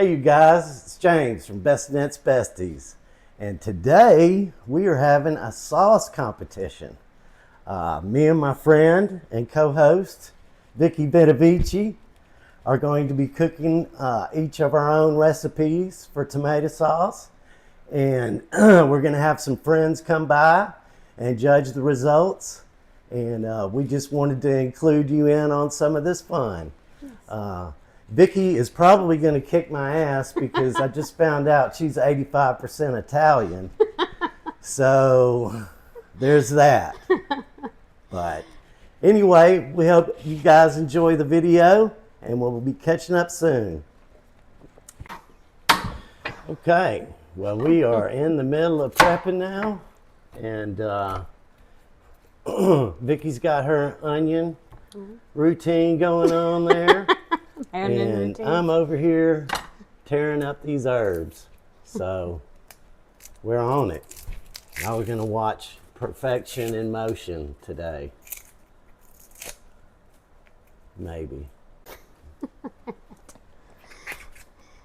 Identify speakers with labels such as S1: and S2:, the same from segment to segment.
S1: Hey you guys, it's James from Best Nets Besties, and today we are having a sauce competition. Me and my friend and co-host Vicki are going to be cooking each of our own recipes for tomato sauce, and we're going to have some friends come by and judge the results, and we just wanted to include you in on some of this fun. Vicki is probably going to kick my ass because I just found out she's 85% Italian. So there's that. But anyway, we hope you guys enjoy the video and we'll be catching up soon. Okay, well, we are in the middle of prepping now, and Vicki's got her onion routine going on there. And I'm over here tearing up these herbs. So we're on it. Now we're going to watch perfection in motion today. Maybe.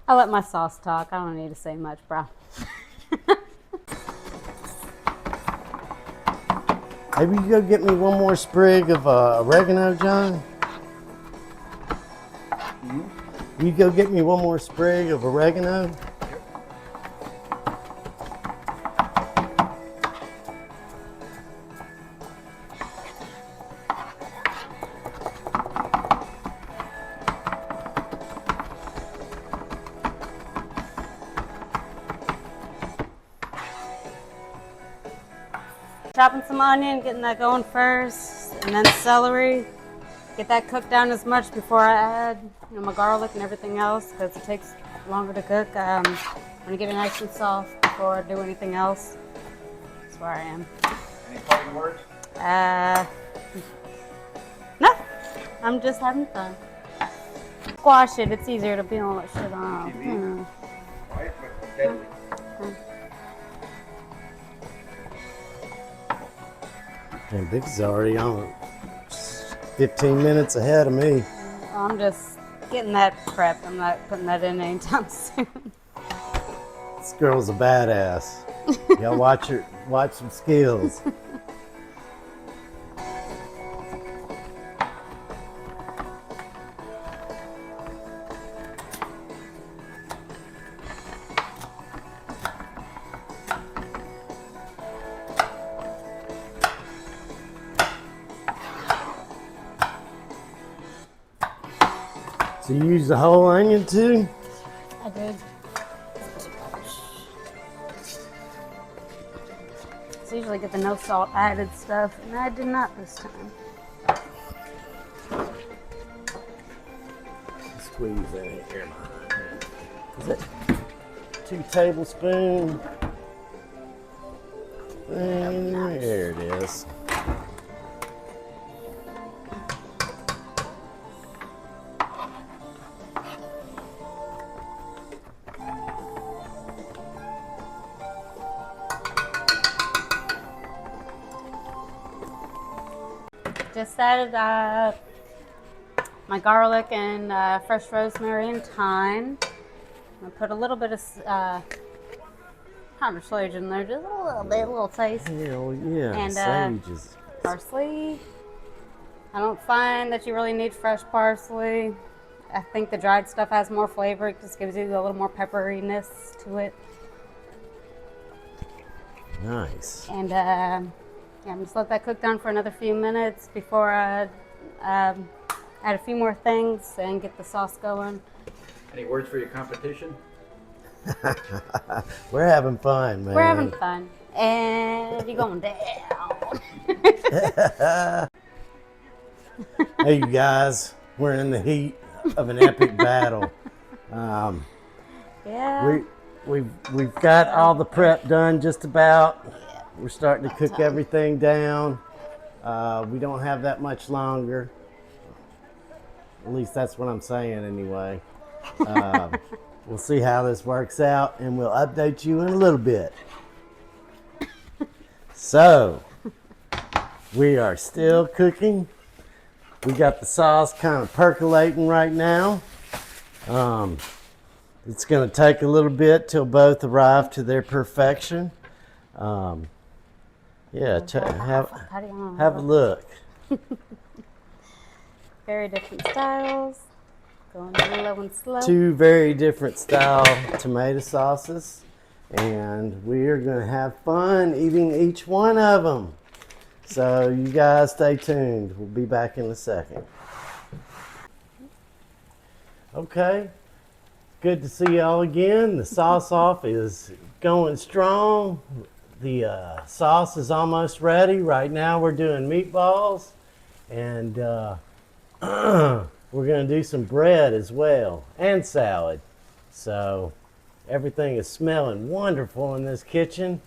S2: I'll let my sauce talk. I don't need to say much, bro.
S1: Maybe you go get me one more sprig of oregano, John? You go get me one more sprig of oregano?
S2: Chopping some onion, getting that going first, and then celery. Get that cooked down as much before I add, my garlic and everything else, because it takes longer to cook. I want to get it nice and soft before I do anything else. That's where I am.
S3: Any parting words?
S2: No, I'm just having fun. Squash it. It's easier to peel all that shit off.
S3: Quiet but deadly.
S1: And Vicky's already on 15 minutes ahead of me.
S2: I'm just getting that prepped. I'm not putting that in anytime soon.
S1: This girl's a badass. Y'all watch some skills. So you use the whole onion too?
S2: I did. So usually get the no salt added stuff, and I did not this time.
S1: Squeeze that in here. Is it 2 tablespoons? And there it is.
S2: Just added my garlic and fresh rosemary and thyme. I put a little bit of powdered sage in there, just a little bit, a little taste.
S1: Hell yeah,
S2: And
S1: sage is...
S2: parsley. I don't find that you really need fresh parsley. I think the dried stuff has more flavor. It just gives you a little more pepperiness to it.
S1: Nice.
S2: And I'm just let that cook down for another few minutes before I add a few more things and get the sauce going.
S3: Any words for your competition?
S1: We're having fun, man.
S2: We're having fun. And you're going down.
S1: Hey, you guys, we're in the heat of an epic battle.
S2: Yeah.
S1: We've got all the prep done just about. We're starting to cook everything down. We don't have that much longer. At least that's what I'm saying anyway. We'll see how this works out, and we'll update you in a little bit. So, we are still cooking. We got the sauce kind of percolating right now. It's going to take a little bit till both arrive to their perfection. Yeah, have a look.
S2: Very different styles. Going low and slow.
S1: Two very different style tomato sauces, and we're going to have fun eating each one of them. So you guys stay tuned. We'll be back in a second. Okay, good to see y'all again. The sauce off is going strong. The sauce is almost ready. Right now we're doing meatballs, and we're going to do some bread as well, and salad. So everything is smelling wonderful in this kitchen,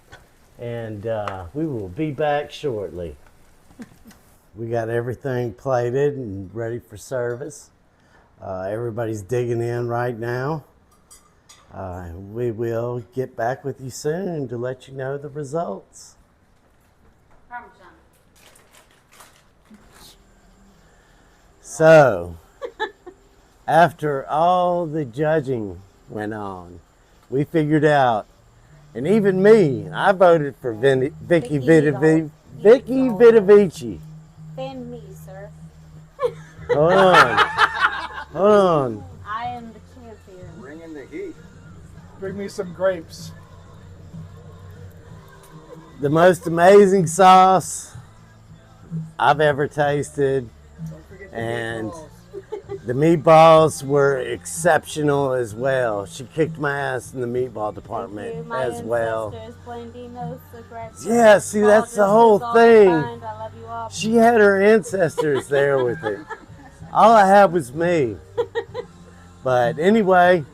S1: and we will be back shortly. We got everything plated and ready for service. Everybody's digging in right now. We will get back with you soon to let you know the results.
S2: Parmesan.
S1: So, after all the judging went on, we figured out, and even me, I voted for Vicki Vitavici.
S2: Fan me, sir.
S1: Hold on. Hold on.
S2: I am the champion.
S3: Bring in the heat.
S4: Bring me some grapes.
S1: The most amazing sauce I've ever tasted.
S4: Don't forget the
S1: And
S4: meatballs.
S1: the meatballs were exceptional as well. She kicked my ass in the meatball department
S2: Thank you. My
S1: as well.
S2: ancestors, Blandino's, Cigarettes,
S1: Yeah, see, that's the whole
S2: all
S1: thing.
S2: combined. I love you all.
S1: She had her ancestors there with her. All I had was me. But anyway,